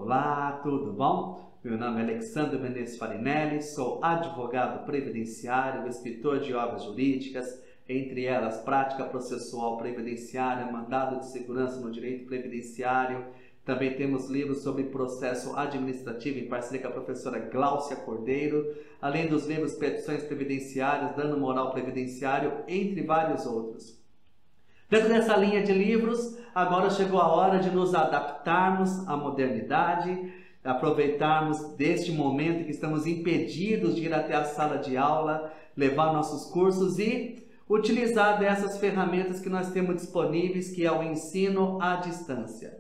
Olá, tudo bom? Meu nome é Alexandre Menezes Farinelli, sou advogado previdenciário, escritor de obras jurídicas, entre elas prática processual previdenciária, mandado de segurança no direito previdenciário. Também temos livros sobre processo administrativo em parceria com a professora Gláucia Cordeiro, além dos livros Petições Previdenciárias, Dano Moral Previdenciário, entre vários outros. Dentro dessa linha de livros, agora chegou a hora de nos adaptarmos à modernidade, aproveitarmos deste momento em que estamos impedidos de ir até a sala de aula, levar nossos cursos e utilizar dessas ferramentas que nós temos disponíveis, que é o ensino à distância.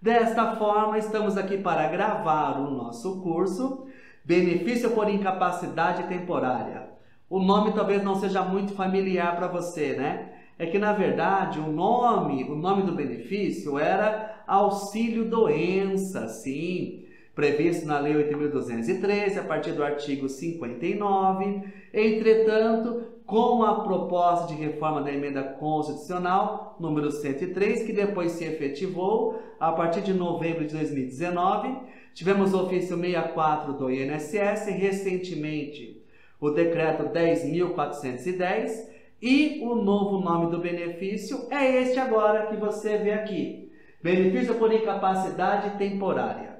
Desta forma, estamos aqui para gravar o nosso curso, Benefício por Incapacidade Temporária. O nome talvez não seja muito familiar para você, né? É que, na verdade, o nome do benefício era auxílio doença, sim, previsto na Lei 8.213, a partir do artigo 59. Entretanto, com a proposta de reforma da emenda constitucional número 103, que depois se efetivou a partir de novembro de 2019, tivemos o ofício 64 do INSS, recentemente o decreto 10.410, e o novo nome do benefício é este agora que você vê aqui, Benefício por Incapacidade Temporária.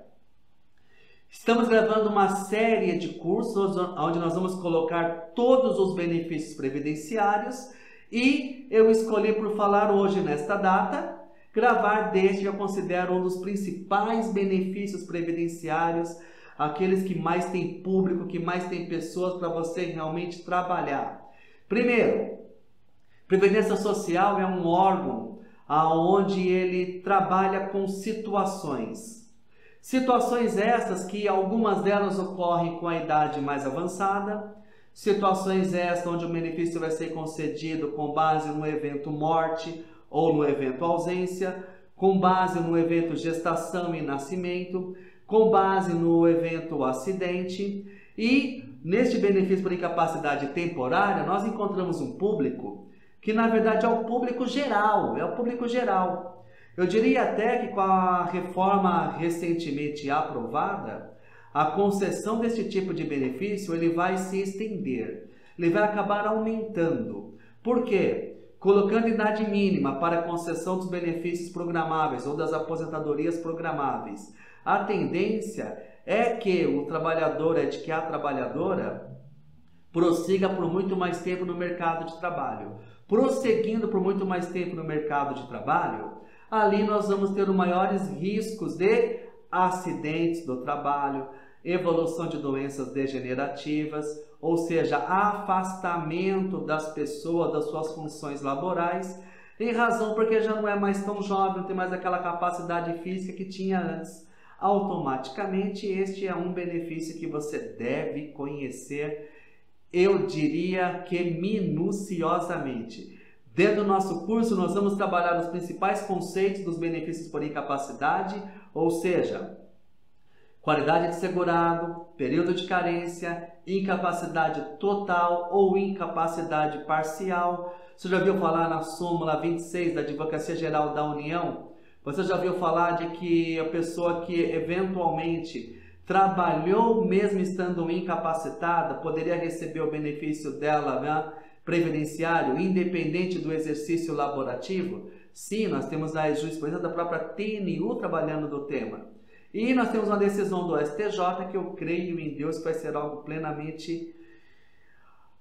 Estamos gravando uma série de cursos onde nós vamos colocar todos os benefícios previdenciários e eu escolhi por falar hoje, nesta data, gravar deste que eu considero um dos principais benefícios previdenciários, aqueles que mais tem público, que mais tem pessoas para você realmente trabalhar. Primeiro, Previdência Social é um órgão onde ele trabalha com situações. Situações estas que algumas delas ocorrem com a idade mais avançada, situações estas onde o benefício vai ser concedido com base no evento morte ou no evento ausência, com base no evento gestação e nascimento, com base no evento acidente. E neste benefício por incapacidade temporária nós encontramos um público que na verdade é o público geral, Eu diria até que com a reforma recentemente aprovada, a concessão desse tipo de benefício ele vai se estender, ele vai acabar aumentando. Por quê? Colocando idade mínima para a concessão dos benefícios programáveis ou das aposentadorias programáveis. A tendência é que o trabalhador, que a trabalhadora prossiga por muito mais tempo no mercado de trabalho. Prosseguindo por muito mais tempo no mercado de trabalho, ali nós vamos ter os maiores riscos de acidentes do trabalho, evolução de doenças degenerativas, ou seja, afastamento das pessoas das suas funções laborais, em razão porque já não é mais tão jovem, não tem mais aquela capacidade física que tinha antes. Automaticamente, este é um benefício que você deve conhecer, eu diria que minuciosamente. Dentro do nosso curso, nós vamos trabalhar os principais conceitos dos benefícios por incapacidade, ou seja, qualidade de segurado, período de carência, incapacidade total ou incapacidade parcial. Você já ouviu falar na súmula 26 da Advocacia Geral da União? Você já ouviu falar de que a pessoa que eventualmente trabalhou mesmo estando incapacitada poderia receber o benefício dela, né, previdenciário, independente do exercício laborativo? Sim, nós temos a jurisprudência da própria TNU trabalhando do tema. E nós temos uma decisão do STJ que eu creio em Deus que vai ser algo plenamente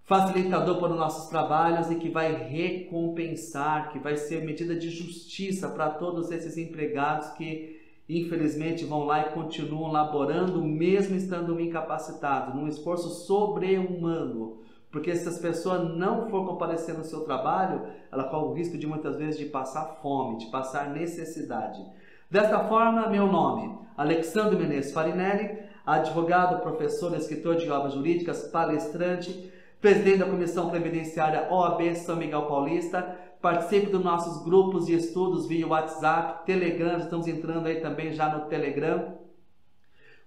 facilitador para os nossos trabalhos e que vai recompensar, que vai ser medida de justiça para todos esses empregados que infelizmente vão lá e continuam laborando mesmo estando incapacitados, num esforço sobre-humano. Porque se essas pessoas não for comparecer no seu trabalho, ela corre o risco de muitas vezes de passar fome, de passar necessidade. Desta forma, meu nome, Alexandre Menezes Farinelli, advogado, professor, escritor de obras jurídicas, palestrante, presidente da Comissão Previdenciária OAB São Miguel Paulista. Participe dos nossos grupos de estudos via WhatsApp, Telegram, estamos entrando aí também já no Telegram.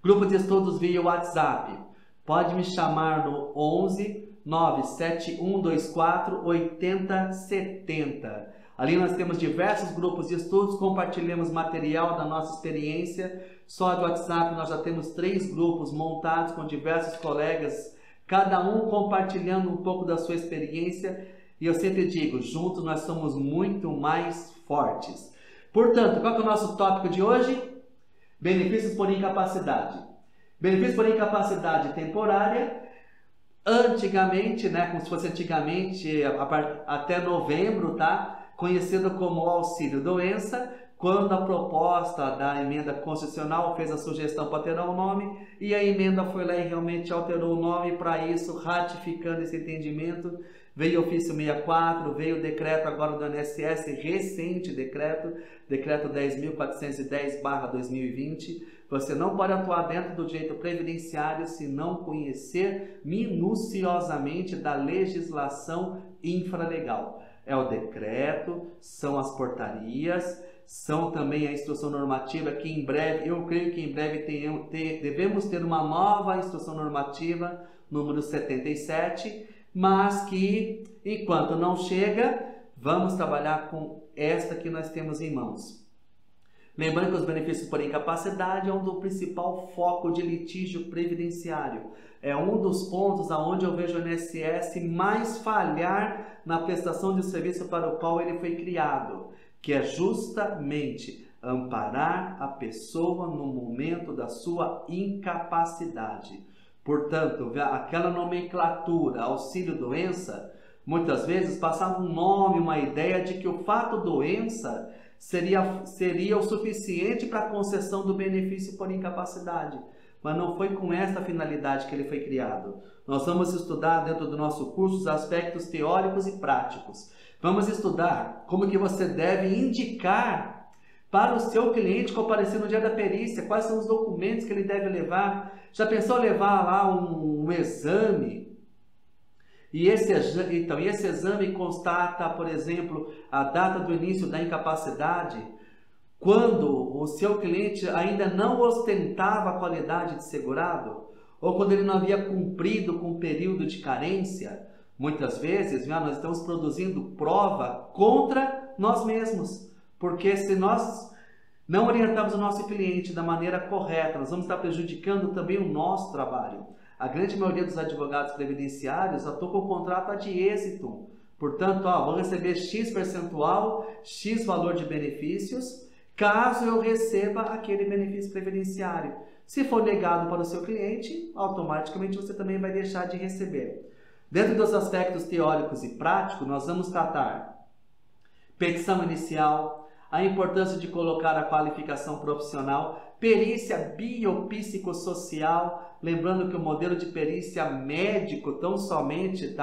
Grupo de estudos via WhatsApp. Pode me chamar no 11 97124 8070. Ali nós temos diversos grupos de estudos, compartilhamos material da nossa experiência. Só de WhatsApp nós já temos 3 grupos montados com diversos colegas, cada um compartilhando um pouco da sua experiência. E eu sempre digo, juntos nós somos muito mais fortes. Portanto, qual que é o nosso tópico de hoje? Benefícios por incapacidade. Benefícios por incapacidade temporária. Antigamente, né, como se fosse antigamente, até novembro, tá? Conhecido como auxílio-doença, quando a proposta da emenda constitucional fez a sugestão para alterar o nome, e a emenda foi lá e realmente alterou o nome. Para isso, ratificando esse entendimento, veio o ofício 64, veio o decreto agora do INSS, recente decreto 10.410/2020. Você não pode atuar dentro do direito previdenciário se não conhecer minuciosamente da legislação infralegal. É o decreto, são as portarias, são também a instrução normativa que em breve, eu creio que em breve devemos ter uma nova instrução normativa, número 77, mas que enquanto não chega, vamos trabalhar com esta que nós temos em mãos. Lembrando que os benefícios por incapacidade é um do principal foco de litígio previdenciário. É um dos pontos aonde eu vejo o INSS mais falhar na prestação de serviço para o qual ele foi criado, que é justamente amparar a pessoa no momento da sua incapacidade. Portanto, aquela nomenclatura auxílio-doença, muitas vezes passava um nome, uma ideia de que o fato doença seria o suficiente para a concessão do benefício por incapacidade. Mas não foi com essa finalidade que ele foi criado. Nós vamos estudar dentro do nosso curso os aspectos teóricos e práticos. Vamos estudar como que você deve indicar para o seu cliente comparecer no dia da perícia, quais são os documentos que ele deve levar. Já pensou levar lá um exame? E esse exame constata, por exemplo, a data do início da incapacidade, quando o seu cliente ainda não ostentava a qualidade de segurado, ou quando ele não havia cumprido com o período de carência. Muitas vezes, nós estamos produzindo prova contra nós mesmos, porque se nós não orientarmos o nosso cliente da maneira correta, nós vamos estar prejudicando também o nosso trabalho. A grande maioria dos advogados previdenciários atuam com contrato ad êxito. Portanto, vou receber X percentual, X valor de benefícios, caso eu receba aquele benefício previdenciário. Se for negado para o seu cliente, automaticamente você também vai deixar de receber. Dentro dos aspectos teóricos e práticos, nós vamos tratar petição inicial, a importância de colocar a qualificação profissional, perícia biopsicossocial, lembrando que o modelo de perícia médico tão somente,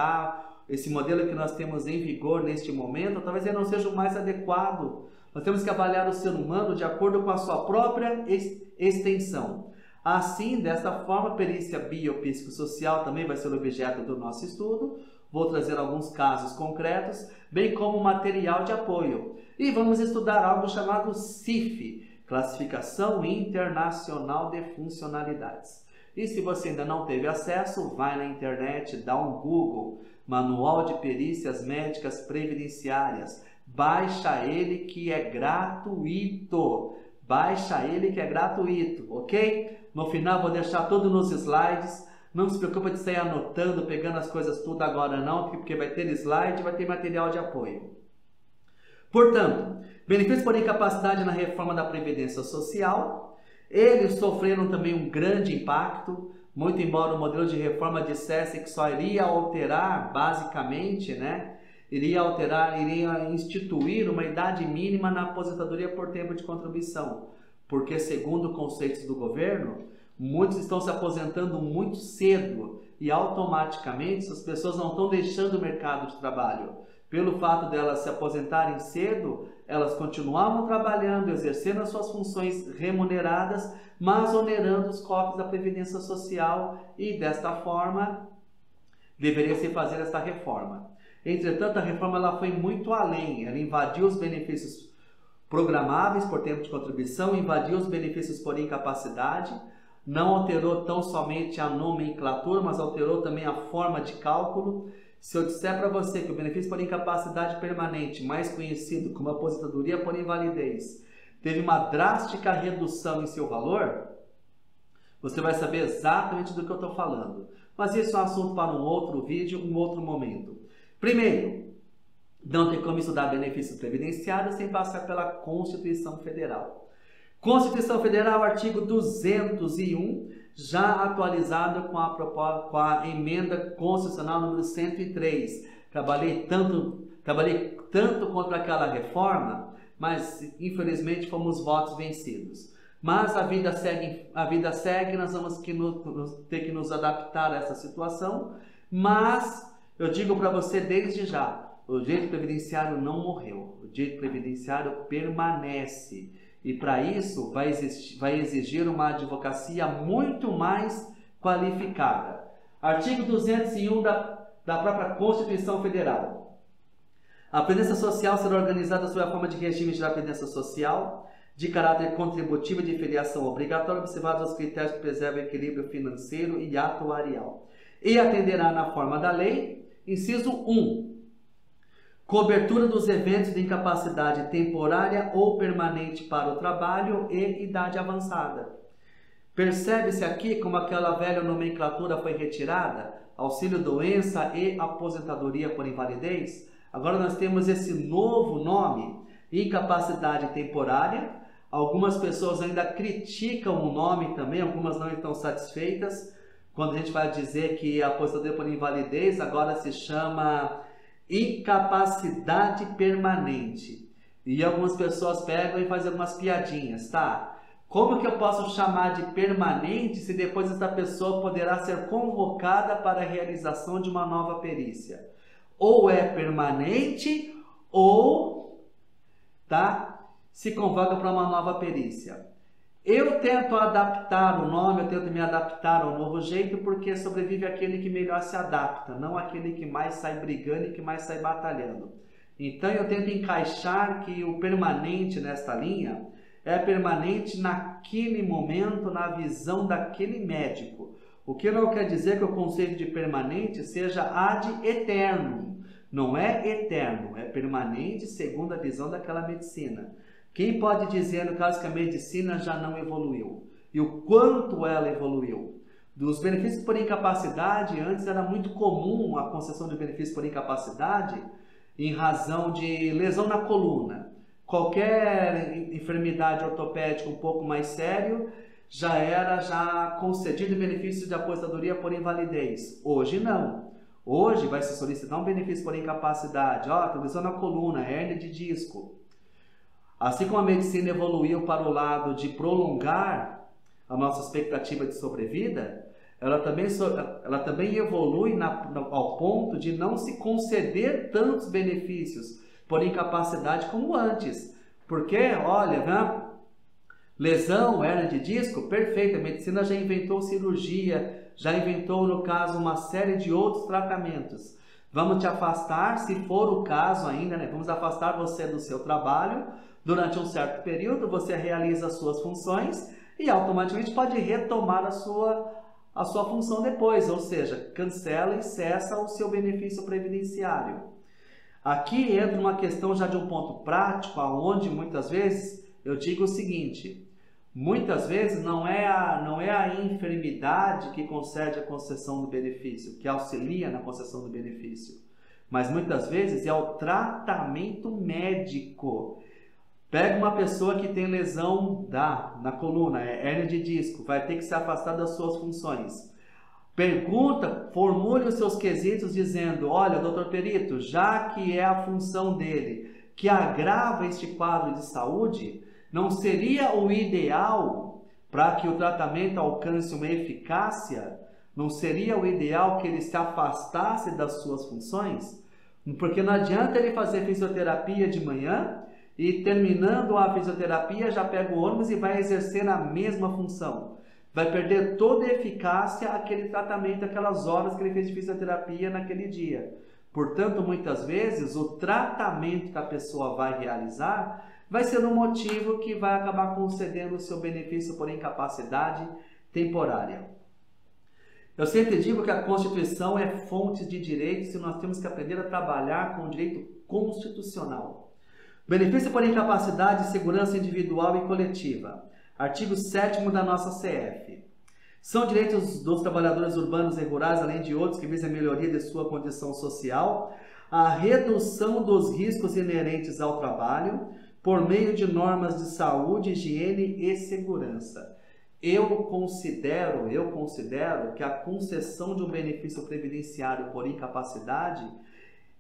esse modelo que nós temos em vigor neste momento, talvez ele não seja o mais adequado. Nós temos que avaliar o ser humano de acordo com a sua própria extensão. Assim, dessa forma, a perícia biopsicossocial também vai ser objeto do nosso estudo. Vou trazer alguns casos concretos, bem como material de apoio. E vamos estudar algo chamado CIF, Classificação Internacional de Funcionalidades. E se você ainda não teve acesso, vai na internet, dá um Google, Manual de Perícias Médicas Previdenciárias. Baixa ele que é gratuito. Ok? No final vou deixar tudo nos slides. Não se preocupe de sair anotando, pegando as coisas tudo agora não, porque vai ter slide e vai ter material de apoio. Portanto, benefícios por incapacidade na reforma da Previdência Social. Eles sofreram também um grande impacto, muito embora o modelo de reforma dissesse que só iria alterar, basicamente, iria instituir uma idade mínima na aposentadoria por tempo de contribuição. Porque, segundo conceitos do governo, muitos estão se aposentando muito cedo e automaticamente essas pessoas não estão deixando o mercado de trabalho. Pelo fato delas se aposentarem cedo, elas continuavam trabalhando, exercendo as suas funções remuneradas, mas onerando os cofres da Previdência Social e, desta forma, deveria se fazer esta reforma. Entretanto, a reforma ela foi muito além, ela invadiu os benefícios programáveis por tempo de contribuição, invadiu os benefícios por incapacidade, não alterou tão somente a nomenclatura, mas alterou também a forma de cálculo, Se eu disser para você que o benefício por incapacidade permanente, mais conhecido como aposentadoria por invalidez, teve uma drástica redução em seu valor, você vai saber exatamente do que eu estou falando. Mas isso é um assunto para um outro vídeo, um outro momento. Primeiro, não tem como estudar benefício previdenciário sem passar pela Constituição Federal. Constituição Federal, artigo 201, já atualizado com a emenda constitucional número 103. Trabalhei tanto contra aquela reforma, mas infelizmente fomos votos vencidos. Mas a vida segue, nós vamos ter que nos adaptar a essa situação, mas eu digo para você desde já, o direito previdenciário não morreu, o direito previdenciário permanece. E para isso vai exigir uma advocacia muito mais qualificada. Artigo 201 da própria Constituição Federal. A previdência social será organizada sob a forma de regime de previdência social, de caráter contributivo e de filiação obrigatória, observados os critérios que preservam o equilíbrio financeiro e atuarial. E atenderá na forma da lei, inciso 1. Cobertura dos eventos de incapacidade temporária ou permanente para o trabalho e idade avançada. Percebe-se aqui como aquela velha nomenclatura foi retirada? Auxílio-doença e aposentadoria por invalidez? Agora nós temos esse novo nome, incapacidade temporária. Algumas pessoas ainda criticam o nome também, algumas não estão satisfeitas. Quando a gente vai dizer que a aposentadoria por invalidez agora se chama incapacidade permanente. E algumas pessoas pegam e fazem algumas piadinhas, tá? Como que eu posso chamar de permanente se depois essa pessoa poderá ser convocada para a realização de uma nova perícia? Ou é permanente ou se convoca para uma nova perícia. Eu tento adaptar o nome, eu tento me adaptar ao novo jeito, porque sobrevive aquele que melhor se adapta, não aquele que mais sai brigando e que mais sai batalhando. Então eu tento encaixar que o permanente nesta linha é permanente naquele momento, na visão daquele médico. O que não quer dizer que o conceito de permanente seja ad eterno. Não é eterno, é permanente segundo a visão daquela medicina. Quem pode dizer, no caso, que a medicina já não evoluiu? E o quanto ela evoluiu? Dos benefícios por incapacidade, antes era muito comum a concessão de benefícios por incapacidade em razão de lesão na coluna. Qualquer enfermidade ortopédica um pouco mais sério já era concedido benefício de aposentadoria por invalidez. Hoje não. Hoje vai se solicitar um benefício por incapacidade. Lesão na coluna, hérnia de disco. Assim como a medicina evoluiu para o lado de prolongar a nossa expectativa de sobrevida, ela também evolui ao ponto de não se conceder tantos benefícios por incapacidade como antes. Porque, olha, lesão, hérnia de disco, perfeito, a medicina já inventou cirurgia, já inventou, no caso, uma série de outros tratamentos. Vamos te afastar, se for o caso ainda, vamos afastar você do seu trabalho. Durante um certo período, você realiza as suas funções e automaticamente pode retomar a sua função depois, ou seja, cancela e cessa o seu benefício previdenciário. Aqui entra uma questão já de um ponto prático, onde muitas vezes eu digo o seguinte: muitas vezes não é a enfermidade que concede a concessão do benefício, que auxilia na concessão do benefício, mas muitas vezes é o tratamento médico. Pega uma pessoa que tem lesão na coluna, hérnia de disco, vai ter que se afastar das suas funções. Pergunta, formule os seus quesitos dizendo: olha, doutor perito, já que é a função dele que agrava este quadro de saúde, não seria o ideal para que o tratamento alcance uma eficácia? Não seria o ideal que ele se afastasse das suas funções? Porque não adianta ele fazer fisioterapia de manhã e terminando a fisioterapia já pega o ônibus e vai exercer a mesma função. Vai perder toda a eficácia aquele tratamento, aquelas horas que ele fez de fisioterapia naquele dia. Portanto, muitas vezes, o tratamento que a pessoa vai realizar vai ser um motivo que vai acabar concedendo o seu benefício por incapacidade temporária. Eu sempre digo que a Constituição é fonte de direitos e nós temos que aprender a trabalhar com o direito constitucional. Benefício por incapacidade e segurança individual e coletiva. Artigo 7º da nossa CF. São direitos dos trabalhadores urbanos e rurais, além de outros que visam a melhoria de sua condição social, a redução dos riscos inerentes ao trabalho, por meio de normas de saúde, higiene e segurança. Eu considero que a concessão de um benefício previdenciário por incapacidade,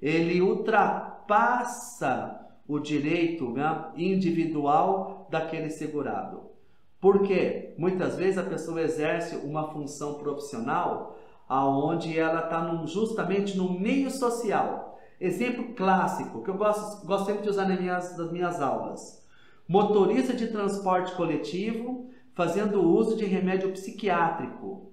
ele ultrapassa o direito, né, individual daquele segurado. Por quê? Muitas vezes a pessoa exerce uma função profissional onde ela está justamente no meio social. Exemplo clássico, que eu gosto sempre de usar nas minhas aulas. Motorista de transporte coletivo fazendo uso de remédio psiquiátrico. O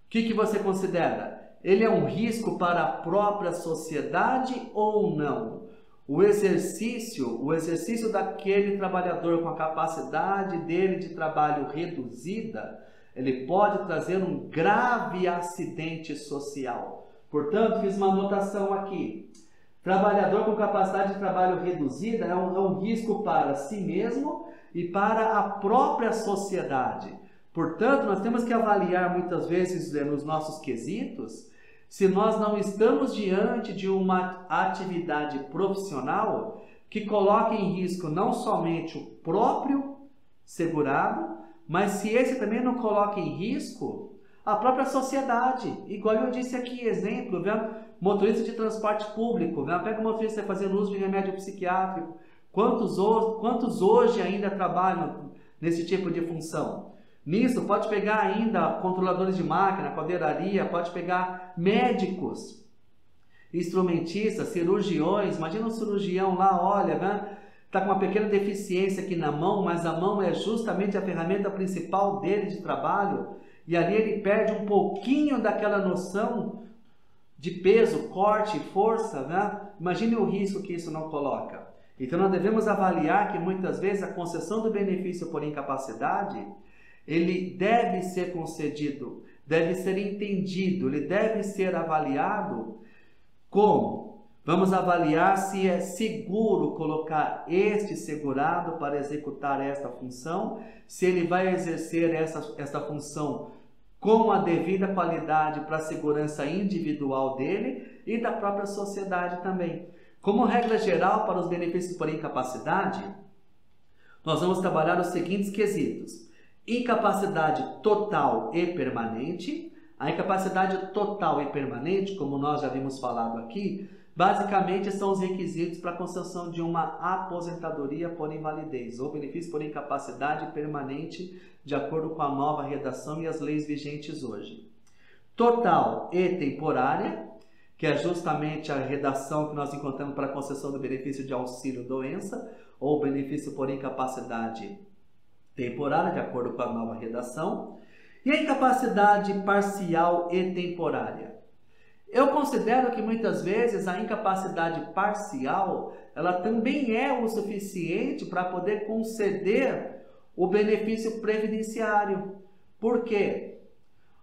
que você considera? Ele é um risco para a própria sociedade ou não? O exercício daquele trabalhador com a capacidade dele de trabalho reduzida, ele pode trazer um grave acidente social. Portanto, fiz uma anotação aqui. Trabalhador com capacidade de trabalho reduzida é um risco para si mesmo e para a própria sociedade. Portanto, nós temos que avaliar muitas vezes nos nossos quesitos se nós não estamos diante de uma atividade profissional que coloque em risco não somente o próprio segurado, mas se esse também não coloca em risco a própria sociedade. Igual eu disse aqui, exemplo, motorista de transporte público, pega o motorista fazendo uso de remédio psiquiátrico. Quantos hoje ainda trabalham nesse tipo de função? Nisso, pode pegar ainda controladores de máquina, caldeiraria, pode pegar médicos, instrumentistas, cirurgiões. Imagina um cirurgião lá, olha, está com uma pequena deficiência aqui na mão, mas a mão é justamente a ferramenta principal dele de trabalho, e ali ele perde um pouquinho daquela noção de peso, corte, força, Imagine o risco que isso não coloca. Então nós devemos avaliar que muitas vezes a concessão do benefício por incapacidade, ele deve ser concedido, deve ser entendido, ele deve ser avaliado como? Vamos avaliar se é seguro colocar este segurado para executar esta função, se ele vai exercer esta função com a devida qualidade para a segurança individual dele e da própria sociedade também. Como regra geral, para os benefícios por incapacidade, nós vamos trabalhar os seguintes quesitos. Incapacidade total e permanente. A incapacidade total e permanente, como nós já havíamos falado aqui, basicamente são os requisitos para a concessão de uma aposentadoria por invalidez ou benefício por incapacidade permanente, de acordo com a nova redação e as leis vigentes hoje. Total e temporária, que é justamente a redação que nós encontramos para a concessão do benefício de auxílio-doença ou benefício por incapacidade temporária, de acordo com a nova redação. E a incapacidade parcial e temporária. Eu considero que muitas vezes a incapacidade parcial, ela também é o suficiente para poder conceder o benefício previdenciário. Por quê?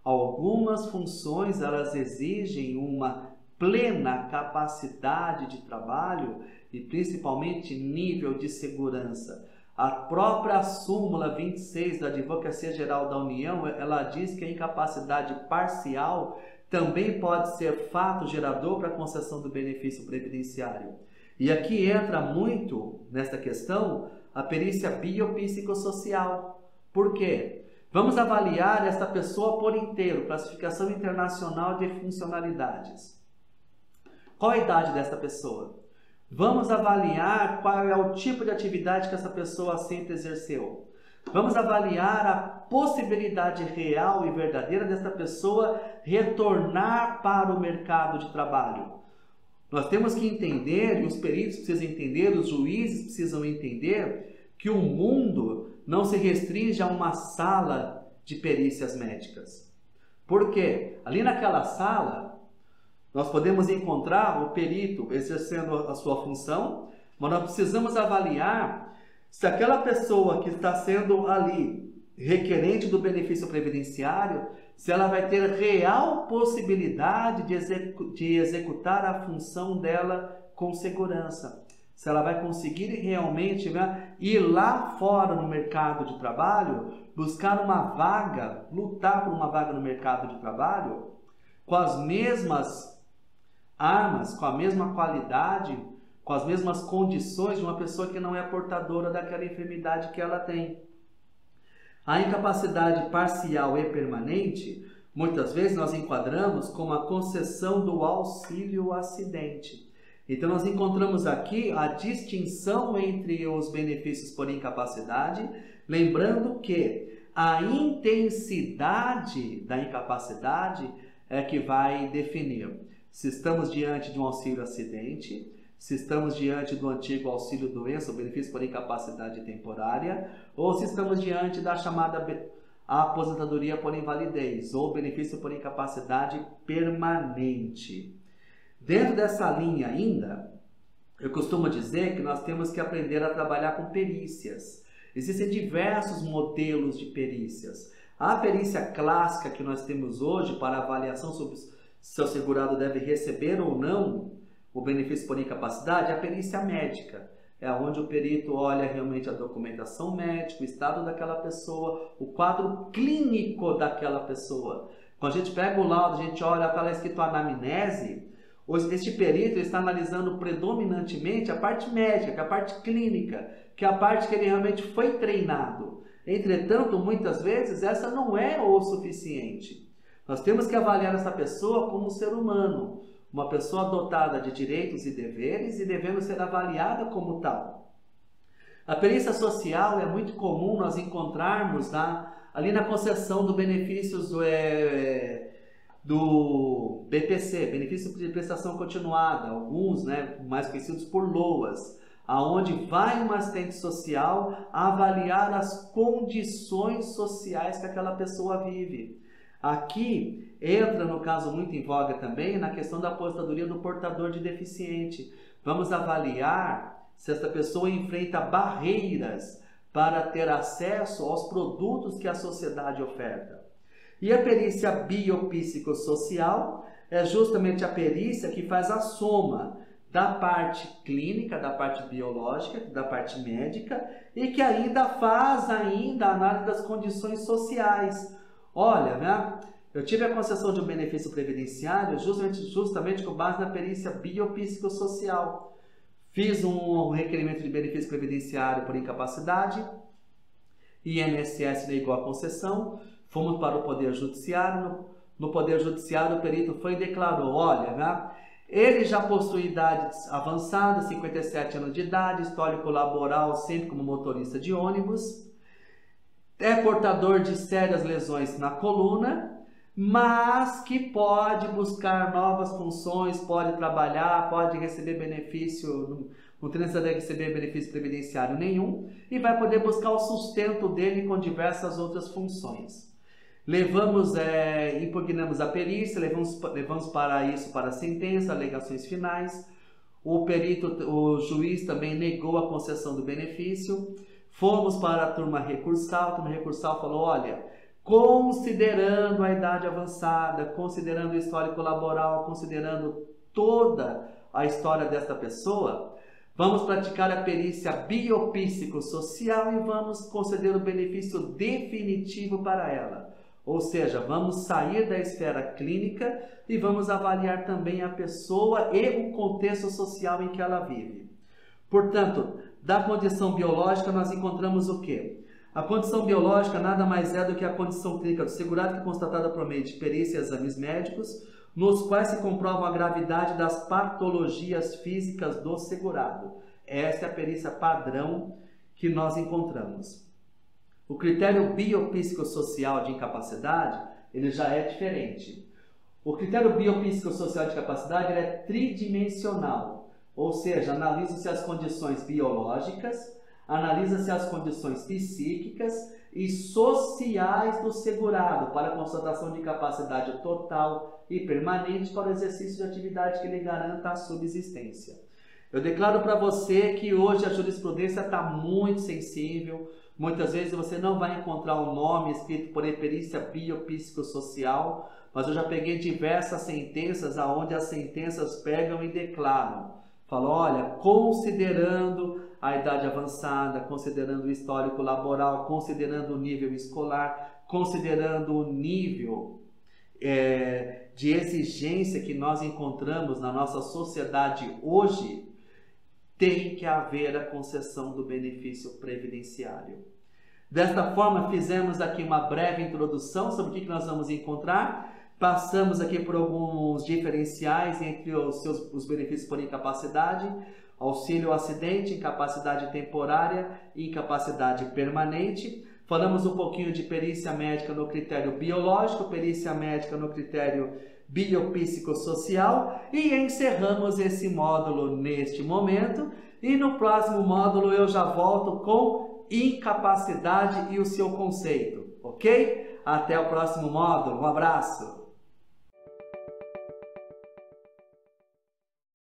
Algumas funções, elas exigem uma plena capacidade de trabalho e principalmente nível de segurança. A própria súmula 26 da Advocacia Geral da União, ela diz que a incapacidade parcial também pode ser fato gerador para a concessão do benefício previdenciário. E aqui entra muito, nesta questão, a perícia biopsicossocial. Por quê? Vamos avaliar esta pessoa por inteiro, classificação internacional de funcionalidades. Qual a idade desta pessoa? Vamos avaliar qual é o tipo de atividade que essa pessoa sempre exerceu. Vamos avaliar a possibilidade real e verdadeira desta pessoa retornar para o mercado de trabalho. Nós temos que entender, e os peritos precisam entender, os juízes precisam entender, que o mundo não se restringe a uma sala de perícias médicas. Por quê? Ali naquela sala, nós podemos encontrar o perito exercendo a sua função, mas nós precisamos avaliar se aquela pessoa que está sendo ali requerente do benefício previdenciário, se ela vai ter real possibilidade de executar a função dela com segurança. Se ela vai conseguir realmente, né, ir lá fora no mercado de trabalho, buscar uma vaga, lutar por uma vaga no mercado de trabalho, com as mesmas armas, com a mesma qualidade, com as mesmas condições de uma pessoa que não é portadora daquela enfermidade que ela tem. A incapacidade parcial e permanente, muitas vezes nós enquadramos como a concessão do auxílio acidente. Então nós encontramos aqui a distinção entre os benefícios por incapacidade, lembrando que a intensidade da incapacidade é que vai definir se estamos diante de um auxílio acidente, se estamos diante do antigo auxílio doença, o benefício por incapacidade temporária, ou se estamos diante da chamada aposentadoria por invalidez, ou benefício por incapacidade permanente. Dentro dessa linha ainda, eu costumo dizer que nós temos que aprender a trabalhar com perícias. Existem diversos modelos de perícias. A perícia clássica que nós temos hoje para avaliação sobre se o segurado deve receber ou não o benefício por incapacidade é a perícia médica. É onde o perito olha realmente a documentação médica, o estado daquela pessoa, o quadro clínico daquela pessoa. Quando a gente pega o laudo, a gente olha, está lá escrito anamnese, este perito está analisando predominantemente a parte médica, que é a parte clínica, que é a parte que ele realmente foi treinado. Entretanto, muitas vezes, essa não é o suficiente. Nós temos que avaliar essa pessoa como um ser humano, uma pessoa dotada de direitos e deveres e devendo ser avaliada como tal. A perícia social é muito comum nós encontrarmos ali na concessão do benefícios do BPC, benefício de prestação continuada, alguns, né, mais conhecidos por LOAS, aonde vai um assistente social avaliar as condições sociais que aquela pessoa vive. Aqui entra, no caso muito em voga também, na questão da aposentadoria do portador de deficiente. Vamos avaliar se essa pessoa enfrenta barreiras para ter acesso aos produtos que a sociedade oferta. E a perícia biopsicossocial é justamente a perícia que faz a soma da parte clínica, da parte biológica, da parte médica e que ainda faz a análise das condições sociais. Olha, né? Eu tive a concessão de um benefício previdenciário justamente com base na perícia biopsicossocial. Fiz um requerimento de benefício previdenciário por incapacidade, INSS negou a concessão, fomos para o Poder Judiciário. No Poder Judiciário, o perito foi e declarou, olha, né? Ele já possui idade avançada, 57 anos de idade, histórico laboral sempre como motorista de ônibus, é portador de sérias lesões na coluna, mas que pode buscar novas funções, pode trabalhar, pode receber benefício, não tem necessidade de receber benefício previdenciário nenhum, e vai poder buscar o sustento dele com diversas outras funções. Impugnamos a perícia, levamos para isso para a sentença, alegações finais. O juiz também negou a concessão do benefício. Fomos para a turma recursal, a turma recursal falou, olha, considerando a idade avançada, considerando o histórico laboral, considerando toda a história desta pessoa, vamos praticar a perícia biopsicossocial e vamos conceder o benefício definitivo para ela. Ou seja, vamos sair da esfera clínica e vamos avaliar também a pessoa e o contexto social em que ela vive. Portanto, da condição biológica nós encontramos o quê? A condição biológica nada mais é do que a condição clínica do segurado que é constatada por meio de perícia e exames médicos, nos quais se comprova a gravidade das patologias físicas do segurado. Esta é a perícia padrão que nós encontramos. O critério biopsicossocial de incapacidade, ele já é diferente. O critério biopsicossocial de incapacidade ele é tridimensional, ou seja, analisa-se as condições biológicas, analisa-se as condições psíquicas e sociais do segurado para a constatação de capacidade total e permanente para o exercício de atividade que lhe garanta a subsistência. Eu declaro para você que hoje a jurisprudência está muito sensível. Muitas vezes você não vai encontrar um nome escrito por perícia biopsicossocial, mas eu já peguei diversas sentenças aonde as sentenças pegam e declaram. Falam, olha, considerando a idade avançada, considerando o histórico laboral, considerando o nível escolar, considerando o nível de exigência que nós encontramos na nossa sociedade hoje, tem que haver a concessão do benefício previdenciário. Desta forma, fizemos aqui uma breve introdução sobre o que nós vamos encontrar. Passamos aqui por alguns diferenciais entre os benefícios por incapacidade, auxílio ao acidente, incapacidade temporária e incapacidade permanente. Falamos um pouquinho de perícia médica no critério biológico, perícia médica no critério biopsicossocial e encerramos esse módulo neste momento. E no próximo módulo eu já volto com incapacidade e o seu conceito, ok? Até o próximo módulo, um abraço!